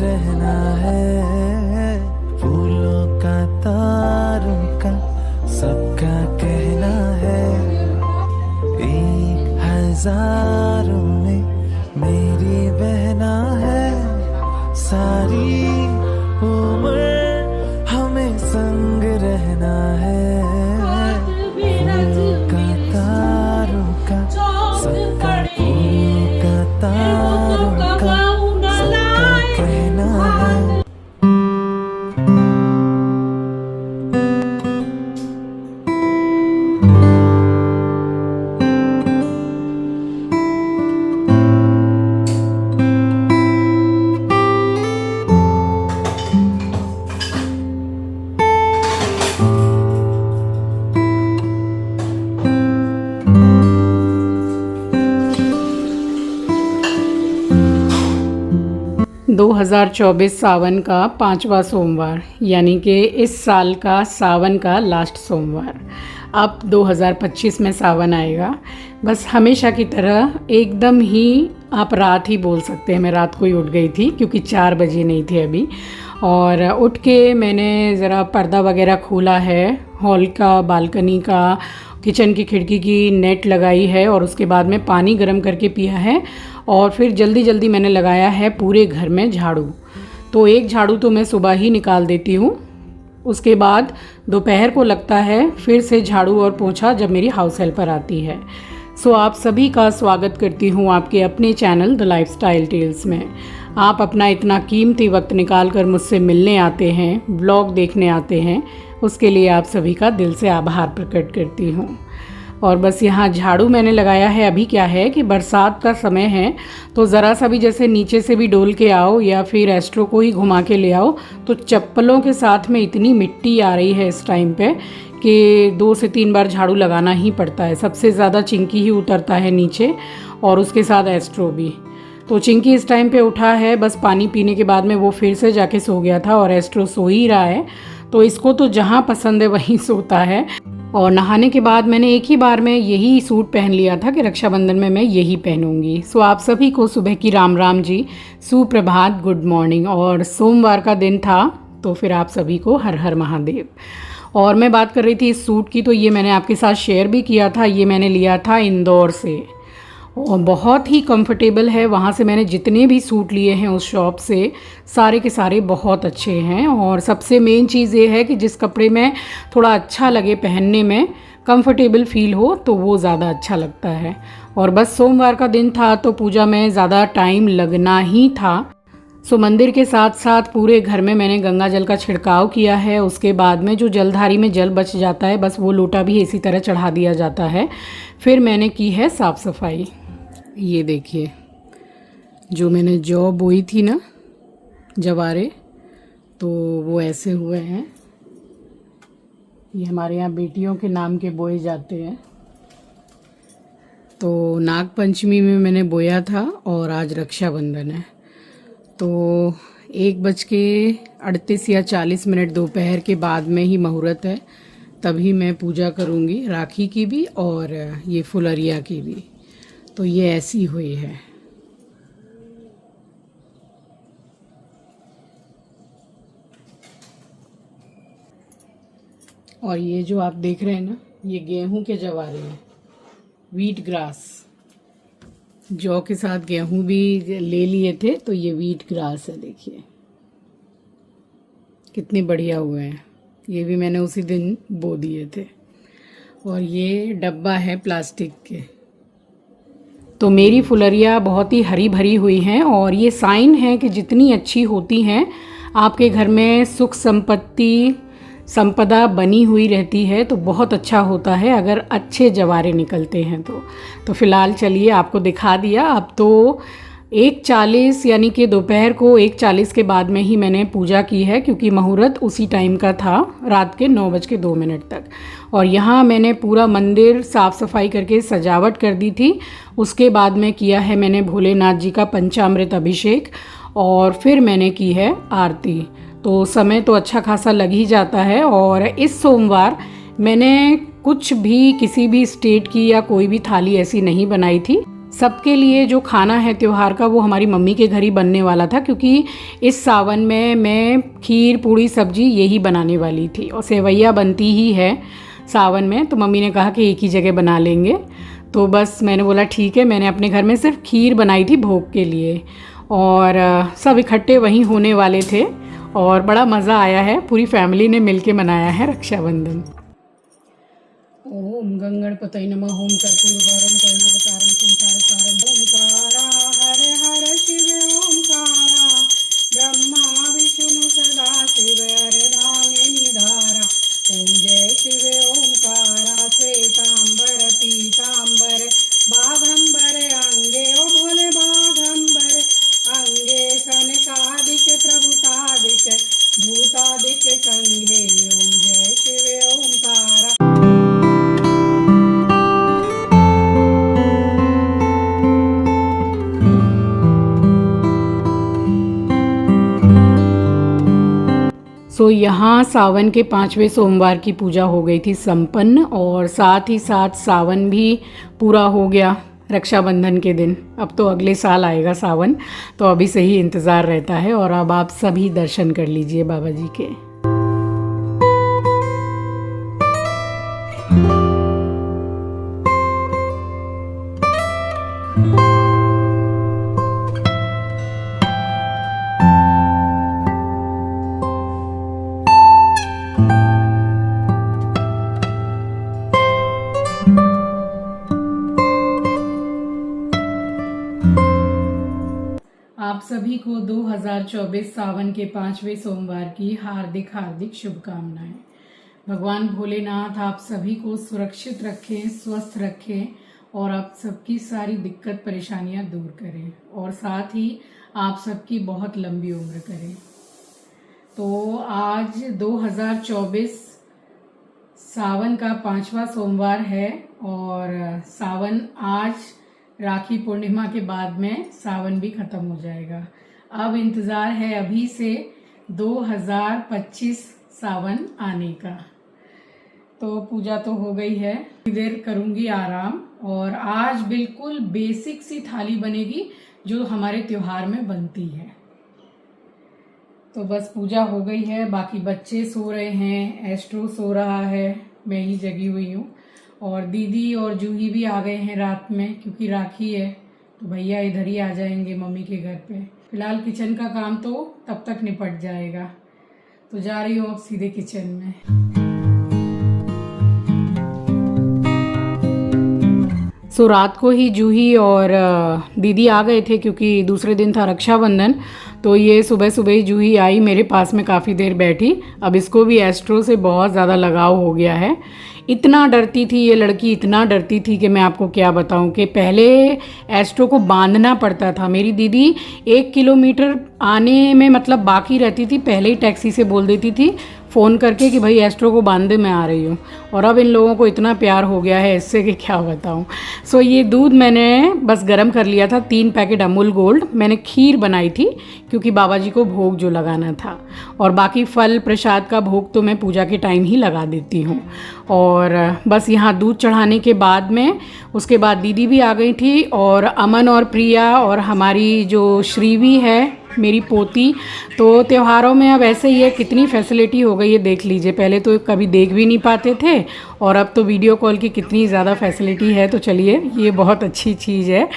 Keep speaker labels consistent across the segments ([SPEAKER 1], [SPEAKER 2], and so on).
[SPEAKER 1] रहना है। फूलों का तारों का सबका कहना है, 1000 में मेरी बहना है। सारी उम्र हमें संग रहना है। फूलों का तारों का सबका, फूलों का तारों का सबका कहना है।
[SPEAKER 2] 2024 सावन का 5वां सोमवार, यानी कि इस साल का सावन का लास्ट सोमवार। अब 2025 में सावन आएगा। बस हमेशा की तरह एकदम ही आप रात ही बोल सकते हैं। मैं रात को ही उठ गई थी क्योंकि 4 बजे नहीं थे अभी, और उठ के मैंने ज़रा पर्दा वगैरह खोला है, हॉल का, बालकनी का, किचन की खिड़की की नेट लगाई है, और उसके बाद में पानी गर्म करके पिया है, और फिर जल्दी जल्दी मैंने लगाया है पूरे घर में झाड़ू। तो एक झाड़ू तो मैं सुबह ही निकाल देती हूँ, उसके बाद दोपहर को लगता है फिर से झाड़ू और पोंछा जब मेरी हाउस हेल्पर आती है। सो आप सभी का स्वागत करती हूँ आपके अपने चैनल द लाइफस्टाइल टेल्स में। आप अपना इतना कीमती वक्त निकाल कर मुझसे मिलने आते हैं, ब्लॉग देखने आते हैं, उसके लिए आप सभी का दिल से आभार प्रकट करती हूँ। और बस यहाँ झाड़ू मैंने लगाया है। अभी क्या है कि बरसात का समय है, तो ज़रा सा भी जैसे नीचे से भी डोल के आओ या फिर एस्ट्रो को ही घुमा के ले आओ, तो चप्पलों के साथ में इतनी मिट्टी आ रही है इस टाइम पे कि 2 से 3 बार झाड़ू लगाना ही पड़ता है। सबसे ज़्यादा चिंकी ही उतरता है नीचे, और उसके साथ एस्ट्रो भी। तो चिंकी इस टाइम पे उठा है, बस पानी पीने के बाद में वो फिर से जाके सो गया था, और एस्ट्रो सो ही रहा है। तो इसको तो जहाँ पसंद है वहीं सोता है। और नहाने के बाद मैंने एक ही बार में यही सूट पहन लिया था कि रक्षाबंधन में मैं यही पहनूंगी। सो आप सभी को सुबह की राम राम जी, सुप्रभात, गुड मॉर्निंग। और सोमवार का दिन था, तो फिर आप सभी को हर हर महादेव। और मैं बात कर रही थी इस सूट की, तो ये मैंने आपके साथ शेयर भी किया था। ये मैंने लिया था इंदौर से, और बहुत ही कंफर्टेबल है। वहाँ से मैंने जितने भी सूट लिए हैं उस शॉप से, सारे के सारे बहुत अच्छे हैं। और सबसे मेन चीज़ ये है कि जिस कपड़े में थोड़ा अच्छा लगे पहनने में, कंफर्टेबल फील हो, तो वो ज़्यादा अच्छा लगता है। और बस सोमवार का दिन था, तो पूजा में ज़्यादा टाइम लगना ही था। सो मंदिर के साथ साथ पूरे घर में मैंने गंगा जल का छिड़काव किया है। उसके बाद में जो जलधारी में जल बच जाता है, बस वो लोटा भी इसी तरह चढ़ा दिया जाता है। फिर मैंने की है साफ़ सफाई। ये देखिए, जो मैंने जौ बोई थी ना, जवारे, तो वो ऐसे हुए हैं। ये हमारे यहाँ बेटियों के नाम के बोए जाते हैं। तो नाग पंचमी में मैंने बोया था, और आज रक्षाबंधन है, तो 1:38 या 40 मिनट दोपहर के बाद में ही मुहूर्त है। तभी मैं पूजा करूँगी, राखी की भी और ये फुलरिया की भी। तो ये ऐसी हुई है। और ये जो आप देख रहे हैं ना, ये गेहूं के जवारे हैं, व्हीट ग्रास। जौ के साथ गेहूं भी ले लिए थे, तो ये व्हीट ग्रास है। देखिए कितने बढ़िया हुए हैं। ये भी मैंने उसी दिन बो दिए थे। और ये डब्बा है प्लास्टिक के। तो मेरी फुलरिया बहुत ही हरी भरी हुई हैं, और ये साइन है कि जितनी अच्छी होती हैं आपके घर में सुख संपत्ति संपदा बनी हुई रहती है, तो बहुत अच्छा होता है अगर अच्छे जवारे निकलते हैं। तो फ़िलहाल चलिए आपको दिखा दिया। अब तो 1:40 यानी कि दोपहर को 1:40 के बाद में ही मैंने पूजा की है, क्योंकि मुहूर्त उसी टाइम का था, रात के 9:02 तक। और यहाँ मैंने पूरा मंदिर साफ़ सफाई करके सजावट कर दी थी। उसके बाद में किया है मैंने भोलेनाथ जी का पंचामृत अभिषेक, और फिर मैंने की है आरती। तो समय तो अच्छा खासा लग ही जाता है। और इस सोमवार मैंने कुछ भी किसी भी स्टेट की या कोई भी थाली ऐसी नहीं बनाई थी। सबके लिए जो खाना है त्यौहार का वो हमारी मम्मी के घर ही बनने वाला था, क्योंकि इस सावन में मैं खीर पूड़ी सब्जी यही बनाने वाली थी और सेवैया बनती ही है सावन में। तो मम्मी ने कहा कि एक ही जगह बना लेंगे, तो बस मैंने बोला ठीक है। मैंने अपने घर में सिर्फ खीर बनाई थी भोग के लिए और सब इकट्ठे वहीं होने वाले थे और बड़ा मज़ा आया है। पूरी फैमिली ने मिलके मनाया है रक्षाबंधन। ओम गंगणपतये नमः। ओम कर्पूरगौरम करुणावतारम संसारसारम। ओंकारा हरे हरे शिव ओंकारा, ब्रह्मा विष्णु सदा शिव हरदाने निधारा। ओम जय शिव ओंकारा, श्वेतांबर पीतांबर बाघंबर अंगे, ओ भोले बाघंबर अंगे, सनकादिक प्रभुतादिक भूतादिक संघे। ओम जय शिव ओंकारा। तो यहाँ सावन के 5वें सोमवार की पूजा हो गई थी संपन्न और साथ ही साथ सावन भी पूरा हो गया रक्षाबंधन के दिन। अब तो अगले साल आएगा सावन, तो अभी से ही इंतज़ार रहता है। और अब आप सभी दर्शन कर लीजिए बाबा जी के। आप सभी को 2024 सावन के 5वें सोमवार की हार्दिक हार्दिक शुभकामनाएं। भगवान भोलेनाथ आप सभी को सुरक्षित रखें, स्वस्थ रखें और आप सबकी सारी दिक्कत परेशानियां दूर करें और साथ ही आप सबकी बहुत लंबी उम्र करें। तो आज 2024 सावन का 5वां सोमवार है और सावन आज राखी पूर्णिमा के बाद में सावन भी ख़त्म हो जाएगा। अब इंतज़ार है अभी से 2025 सावन आने का। तो पूजा तो हो गई है, थोड़ी देर करूँगी आराम और आज बिल्कुल बेसिक सी थाली बनेगी जो हमारे त्योहार में बनती है। तो बस पूजा हो गई है, बाकी बच्चे सो रहे हैं, एस्ट्रो सो रहा है, मैं ही जगी हुई हूँ और दीदी और जूही भी आ गए हैं रात में, क्योंकि राखी है तो भैया इधर ही आ जाएंगे मम्मी के घर पे। फिलहाल किचन का काम तो तब तक निपट जाएगा, तो जा रही हूँ अब सीधे किचन में। सो रात को ही जूही और दीदी आ गए थे, क्योंकि दूसरे दिन था रक्षाबंधन। तो ये सुबह सुबह ही जूही आई, मेरे पास में काफ़ी देर बैठी। अब इसको भी एस्ट्रो से बहुत ज़्यादा लगाव हो गया है। इतना डरती थी ये लड़की, इतना डरती थी कि मैं आपको क्या बताऊं कि पहले एस्ट्रो को बांधना पड़ता था। मेरी दीदी 1 किलोमीटर आने में मतलब बाकी रहती थी, पहले ही टैक्सी से बोल देती थी फ़ोन करके कि भाई एस्ट्रो को बांधे, मैं आ रही हूँ। और अब इन लोगों को इतना प्यार हो गया है इससे कि क्या बताऊँ। सो ये दूध मैंने बस गर्म कर लिया था, 3 पैकेट अमूल गोल्ड। मैंने खीर बनाई थी क्योंकि बाबा जी को भोग जो लगाना था, और बाकी फल प्रसाद का भोग तो मैं पूजा के टाइम ही लगा देती हूँ। और बस यहाँ दूध चढ़ाने के बाद में उसके बाद दीदी भी आ गई थी और अमन और प्रिया और हमारी जो श्रीवी है मेरी पोती। तो त्योहारों में अब ऐसे ही है, कितनी फैसिलिटी हो गई है देख लीजिए। पहले तो कभी देख भी नहीं पाते थे और अब तो वीडियो कॉल की कितनी ज़्यादा फैसिलिटी है। तो चलिए ये बहुत अच्छी चीज़ है।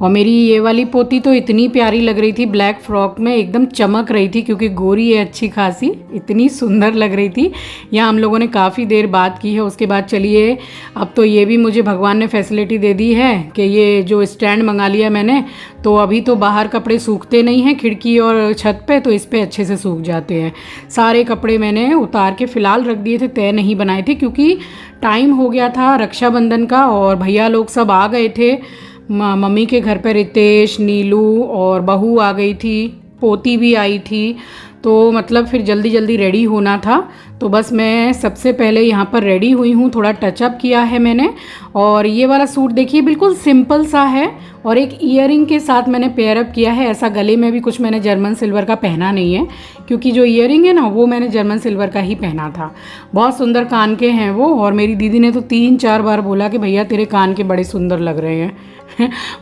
[SPEAKER 2] और मेरी ये वाली पोती तो इतनी प्यारी लग रही थी, ब्लैक फ्रॉक में एकदम चमक रही थी, क्योंकि गोरी है अच्छी खासी, इतनी सुंदर लग रही थी। यहाँ हम लोगों ने काफ़ी देर बात की है। उसके बाद चलिए अब तो ये भी मुझे भगवान ने फैसिलिटी दे दी है कि ये जो स्टैंड मंगा लिया मैंने, तो अभी तो बाहर कपड़े सूखते नहीं हैं खिड़की और छत पे, तो इस पर अच्छे से सूख जाते हैं। सारे कपड़े मैंने उतार के फ़िलहाल रख दिए थे, तय नहीं बनाए थे क्योंकि टाइम हो गया था रक्षाबंधन का और भैया लोग सब आ गए थे। मम्मी के घर पर रितेश, नीलू और बहू आ गई थी, पोती भी आई थी, तो मतलब फिर जल्दी जल्दी रेडी होना था। तो बस मैं सबसे पहले यहाँ पर रेडी हुई हूँ, थोड़ा टचअप किया है मैंने। और ये वाला सूट देखिए बिल्कुल सिंपल सा है और एक ईयरिंग के साथ मैंने पेयरअप किया है। ऐसा गले में भी कुछ मैंने जर्मन सिल्वर का पहना नहीं है, क्योंकि जो ईयरिंग है ना वो मैंने जर्मन सिल्वर का ही पहना था। बहुत सुंदर कान के हैं वो, और मेरी दीदी ने तो 3-4 बार बोला कि भैया तेरे कान के बड़े सुंदर लग रहे हैं।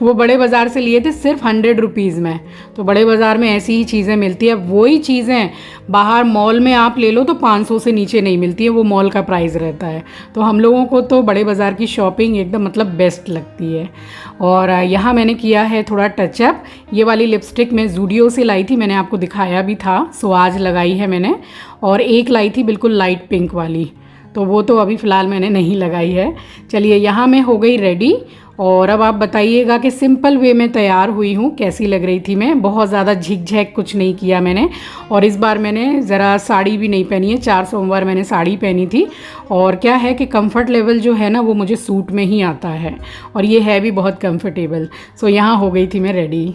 [SPEAKER 2] वो बड़े बाज़ार से लिए थे सिर्फ 100 रुपीज़ में। तो बड़े बाज़ार में ऐसी ही चीज़ें मिलती है। वही चीज़ें बाहर मॉल में आप ले लो तो 500 से नीचे नहीं मिलती है, वो मॉल का प्राइस रहता है। तो हम लोगों को तो बड़े बाज़ार की शॉपिंग एकदम मतलब बेस्ट लगती है। और यहाँ मैंने किया है थोड़ा टचअप। ये वाली लिपस्टिक मैं ज़ूडियो से लाई थी, मैंने आपको दिखाया भी था, सो आज लगाई है मैंने। और एक लाई थी बिल्कुल लाइट पिंक वाली, तो वो तो अभी फ़िलहाल मैंने नहीं लगाई है। चलिए यहाँ मैं हो गई रेडी, और अब आप बताइएगा कि सिंपल वे में तैयार हुई हूँ, कैसी लग रही थी मैं। बहुत ज़्यादा झिकझैक कुछ नहीं किया मैंने। और इस बार मैंने ज़रा साड़ी भी नहीं पहनी है, 4 सोमवार मैंने साड़ी पहनी थी। और क्या है कि कंफर्ट लेवल जो है ना वो मुझे सूट में ही आता है, और ये है भी बहुत कंफर्टेबल। सो यहाँ हो गई थी मैं रेडी।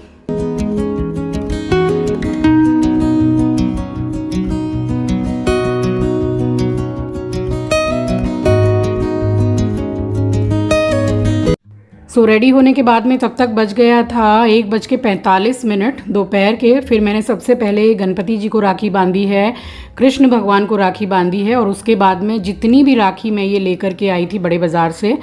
[SPEAKER 2] सो रेडी होने के बाद में तब तक बज गया था 1:45 दोपहर के। फिर मैंने सबसे पहले गणपति जी को राखी बांधी है, कृष्ण भगवान को राखी बांधी है, और उसके बाद में जितनी भी राखी मैं ये लेकर के आई थी बड़े बाज़ार से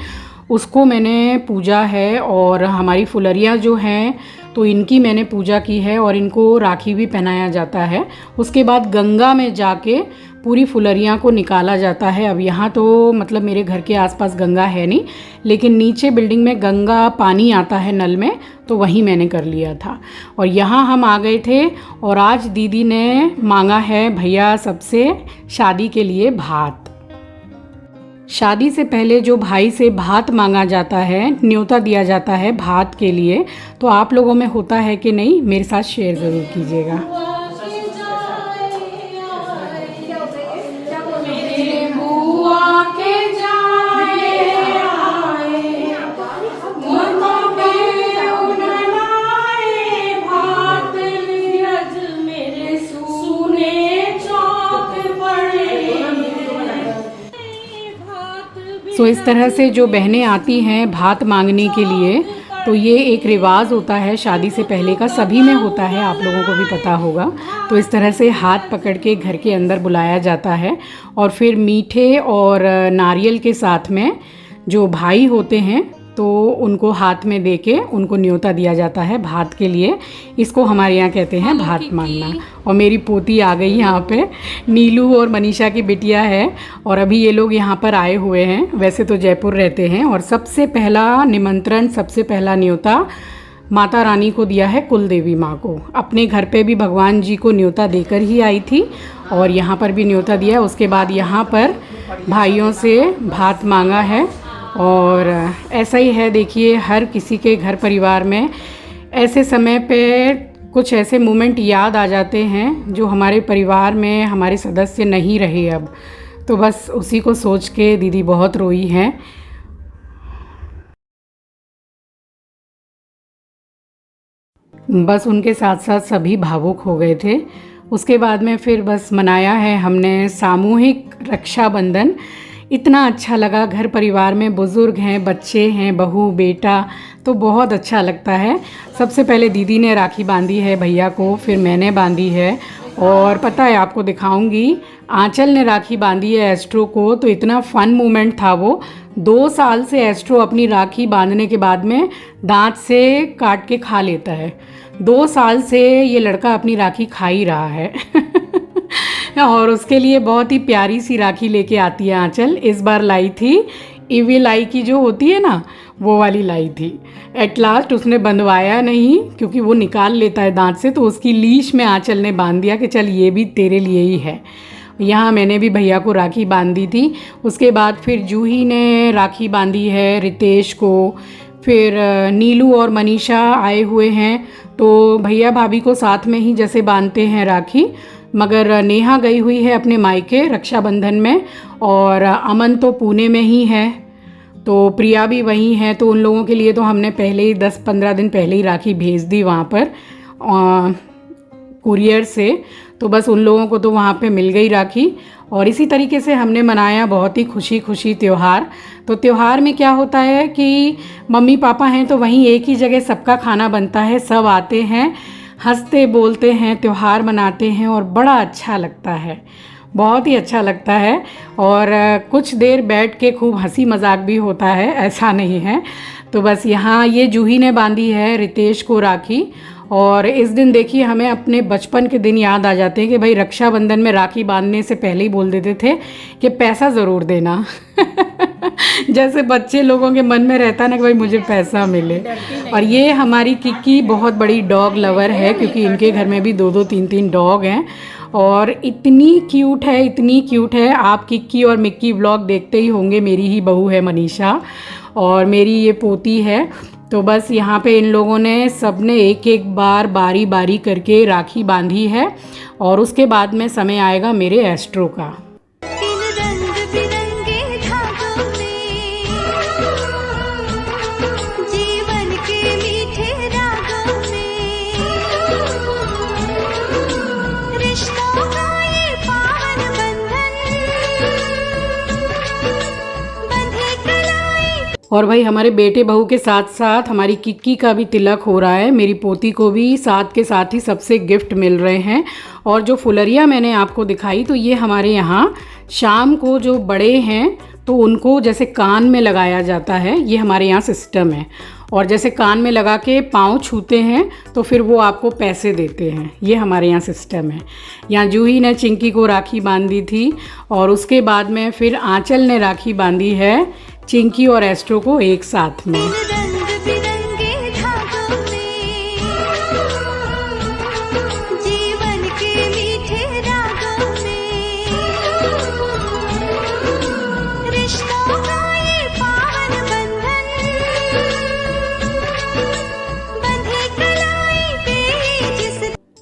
[SPEAKER 2] उसको मैंने पूजा है। और हमारी फुलरियाँ जो हैं तो इनकी मैंने पूजा की है, और इनको राखी भी पहनाया जाता है। उसके बाद गंगा में जाके पूरी फुलरियाँ को निकाला जाता है। अब यहाँ तो मतलब मेरे घर के आसपास गंगा है नहीं, लेकिन नीचे बिल्डिंग में गंगा पानी आता है नल में, तो वहीं मैंने कर लिया था। और यहाँ हम आ गए थे, और आज दीदी ने मांगा है भैया सबसे शादी के लिए भात। शादी से पहले जो भाई से भात मांगा जाता है, न्योता दिया जाता है भात के लिए, तो आप लोगों में होता है कि नहीं, मेरे साथ शेयर ज़रूर कीजिएगा। तो इस तरह से जो बहनें आती हैं भात मांगने के लिए, तो ये एक रिवाज होता है शादी से पहले का, सभी में होता है, आप लोगों को भी पता होगा। तो इस तरह से हाथ पकड़ के घर के अंदर बुलाया जाता है, और फिर मीठे और नारियल के साथ में जो भाई होते हैं तो उनको हाथ में देके उनको न्योता दिया जाता है भात के लिए। इसको हमारे यहाँ कहते हैं भात मांगना। और मेरी पोती आ गई यहाँ पे, नीलू और मनीषा की बिटिया है, और अभी ये लोग यहाँ पर आए हुए हैं। वैसे तो जयपुर रहते हैं। और सबसे पहला निमंत्रण, सबसे पहला न्योता माता रानी को दिया है, कुल देवी माँ को। अपने घर पे भी भगवान जी को न्योता देकर ही आई थी, और यहाँ पर भी न्योता दिया है। उसके बाद यहाँ पर भाइयों से भात मांगा है। और ऐसा ही है, देखिए हर किसी के घर परिवार में ऐसे समय पे कुछ ऐसे मोमेंट याद आ जाते हैं जो हमारे परिवार में हमारे सदस्य नहीं रहे अब। तो बस उसी को सोच के दीदी बहुत रोई हैं। बस उनके साथ साथ सभी भावुक हो गए थे। उसके बाद में फिर बस मनाया है हमने सामूहिक रक्षाबंधन। इतना अच्छा लगा, घर परिवार में बुज़ुर्ग हैं, बच्चे हैं, बहू बेटा, तो बहुत अच्छा लगता है। सबसे पहले दीदी ने राखी बांधी है भैया को, फिर मैंने बांधी है। और पता है आपको दिखाऊंगी, आंचल ने राखी बांधी है एस्ट्रो को। तो इतना फ़न मोमेंट था वो। 2 साल से एस्ट्रो अपनी राखी बांधने के बाद में दांत से काट के खा लेता है। 2 साल से ये लड़का अपनी राखी खा ही रहा है और उसके लिए बहुत ही प्यारी सी राखी लेके आती है आंचल। इस बार लाई थी इविल आई की जो होती है ना, वो वाली लाई थी। एट लास्ट उसने बंधवाया नहीं, क्योंकि वो निकाल लेता है दांत से, तो उसकी लीश में आंचल ने बांध दिया कि चल ये भी तेरे लिए ही है। यहाँ मैंने भी भैया को राखी बांधी थी। उसके बाद फिर जूही ने राखी बांधी है रितेश को। फिर नीलू और मनीषा आए हुए हैं, तो भैया भाभी को साथ में ही जैसे बांधते हैं राखी। मगर नेहा गई हुई है अपने मायके रक्षाबंधन में, और अमन तो पुणे में ही है, तो प्रिया भी वहीं है। तो उन लोगों के लिए तो हमने पहले ही 10-15 दिन पहले ही राखी भेज दी वहाँ पर कुरियर से। तो बस उन लोगों को तो वहाँ पे मिल गई राखी। और इसी तरीके से हमने मनाया बहुत ही खुशी खुशी त्यौहार। तो त्यौहार में क्या होता है कि मम्मी पापा हैं तो वहीं एक ही जगह सबका खाना बनता है, सब आते हैं, हंसते बोलते हैं, त्यौहार मनाते हैं, और बड़ा अच्छा लगता है। बहुत ही अच्छा लगता है। और कुछ देर बैठ के खूब हंसी मजाक भी होता है, ऐसा नहीं है। तो बस यहाँ ये जूही ने बांधी है रितेश को राखी। और इस दिन देखिए हमें अपने बचपन के दिन याद आ जाते हैं कि भाई रक्षाबंधन में राखी बांधने से पहले ही बोल देते थे कि पैसा ज़रूर देना। जैसे बच्चे लोगों के मन में रहता है ना कि भाई मुझे पैसा मिले। और ये हमारी किक्की बहुत बड़ी डॉग लवर है, क्योंकि इनके घर में भी 2-2 3-3 डॉग हैं। और इतनी क्यूट है, इतनी क्यूट है। आप किक्की और मिक्की व्लॉग देखते ही होंगे। मेरी ही बहू है मनीषा और मेरी ये पोती है। तो बस यहाँ पे इन लोगों ने सबने एक एक बार बारी बारी करके राखी बांधी है। और उसके बाद में समय आएगा मेरे एस्ट्रो का। और भाई हमारे बेटे बहू के साथ साथ हमारी किक्की का भी तिलक हो रहा है। मेरी पोती को भी साथ के साथ ही सबसे गिफ्ट मिल रहे हैं। और जो फुलरिया मैंने आपको दिखाई, तो ये हमारे यहाँ शाम को जो बड़े हैं तो उनको जैसे कान में लगाया जाता है, ये हमारे यहाँ सिस्टम है। और जैसे कान में लगा के पाँव छूते हैं तो फिर वो आपको पैसे देते हैं, ये हमारे यहाँ सिस्टम है। यहाँ जूही ने चिंकी को राखी बांधी थी और उसके बाद में फिर आंचल ने राखी बांधी है चिंकी और एस्ट्रो को एक साथ में।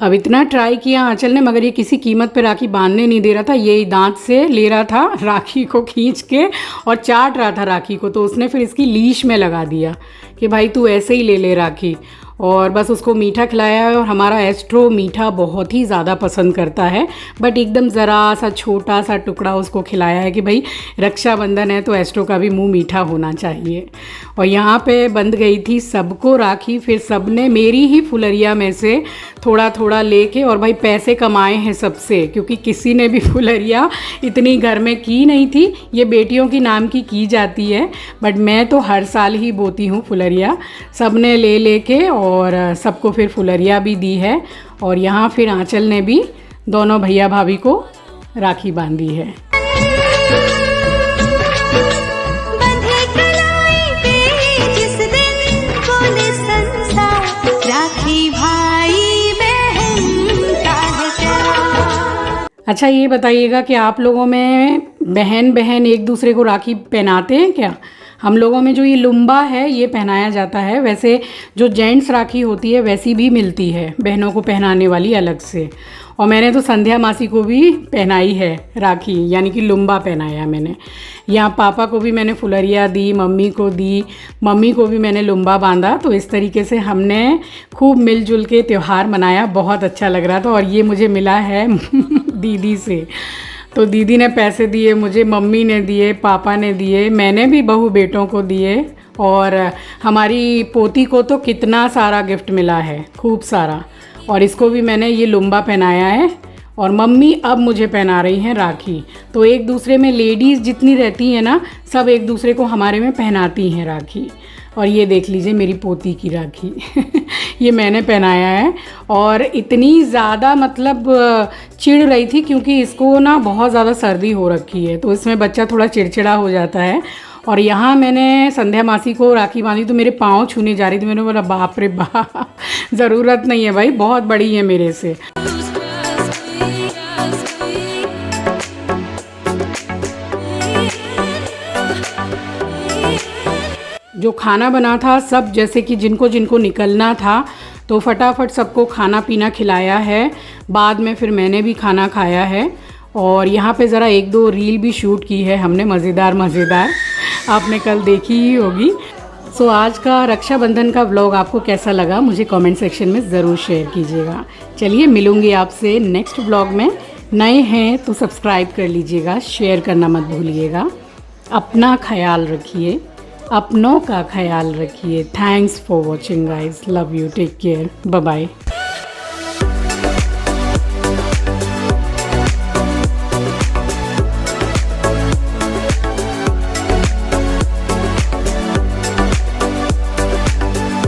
[SPEAKER 2] अब इतना ट्राई किया आंचल ने, मगर ये किसी कीमत पे राखी बांधने नहीं दे रहा था। ये दांत से ले रहा था राखी को खींच के और चाट रहा था राखी को। तो उसने फिर इसकी लीश में लगा दिया कि भाई तू ऐसे ही ले ले राखी। और बस उसको मीठा खिलाया है। और हमारा एस्ट्रो मीठा बहुत ही ज़्यादा पसंद करता है, बट एकदम ज़रा सा छोटा सा टुकड़ा उसको खिलाया है कि भाई रक्षाबंधन है तो एस्ट्रो का भी मुंह मीठा होना चाहिए। और यहाँ पे बंध गई थी सबको राखी। फिर सबने मेरी ही फुलरिया में से थोड़ा थोड़ा लेके, और भाई पैसे कमाए हैं सबसे, क्योंकि किसी ने भी फुलरिया इतनी घर में की नहीं थी। ये बेटियों की नाम की जाती है, बट मैं तो हर साल ही बोती हूँ फुलरिया। सब ने ले लेके और सबको फिर फुलरिया भी दी है। और यहाँ फिर आंचल ने भी दोनों भैया भाभी को राखी बांधी है। अच्छा ये बताइएगा कि आप लोगों में बहन बहन एक दूसरे को राखी पहनाते हैं क्या? हम लोगों में जो ये लुम्बा है ये पहनाया जाता है। वैसे जो जेंट्स राखी होती है वैसी भी मिलती है बहनों को पहनाने वाली अलग से। और मैंने तो संध्या मासी को भी पहनाई है राखी, यानी कि लुम्बा पहनाया मैंने। यहाँ पापा को भी मैंने फुलरिया दी, मम्मी को दी, मम्मी को भी मैंने लुम्बा बांधा। तो इस तरीके से हमने खूब मिलजुल के त्यौहार मनाया, बहुत अच्छा लग रहा था। और ये मुझे मिला है दीदी से। तो दीदी ने पैसे दिए मुझे, मम्मी ने दिए, पापा ने दिए, मैंने भी बहू बेटों को दिए। और हमारी पोती को तो कितना सारा गिफ्ट मिला है, खूब सारा। और इसको भी मैंने ये लुम्बा पहनाया है। और मम्मी अब मुझे पहना रही हैं राखी। तो एक दूसरे में लेडीज़ जितनी रहती हैं ना, सब एक दूसरे को हमारे में पहनाती हैं राखी। और ये देख लीजिए मेरी पोती की राखी ये मैंने पहनाया है। और इतनी ज़्यादा मतलब चिढ़ रही थी, क्योंकि इसको ना बहुत ज़्यादा सर्दी हो रखी है, तो इसमें बच्चा थोड़ा चिड़चिड़ा हो जाता है। और यहाँ मैंने संध्या मासी को राखी बांधी तो मेरे पाँव छूने जा रही थी। मैंने बोला बाप रे बाप, ज़रूरत नहीं है भाई, बहुत बड़ी है मेरे से। जो खाना बना था सब, जैसे कि जिनको जिनको निकलना था तो फटाफट सबको खाना पीना खिलाया है। बाद में फिर मैंने भी खाना खाया है। और यहाँ पे ज़रा 1-2 रील भी शूट की है हमने, मज़ेदार, आपने कल देखी ही होगी। सो आज का रक्षाबंधन का व्लॉग आपको कैसा लगा मुझे कमेंट सेक्शन में ज़रूर शेयर कीजिएगा। चलिए मिलूँगी आपसे नेक्स्ट व्लॉग में। नए हैं तो सब्सक्राइब कर लीजिएगा, शेयर करना मत भूलिएगा। अपना ख्याल रखिए, अपनों का ख्याल रखिए। Thanks for watching guys, love you, take care, bye bye.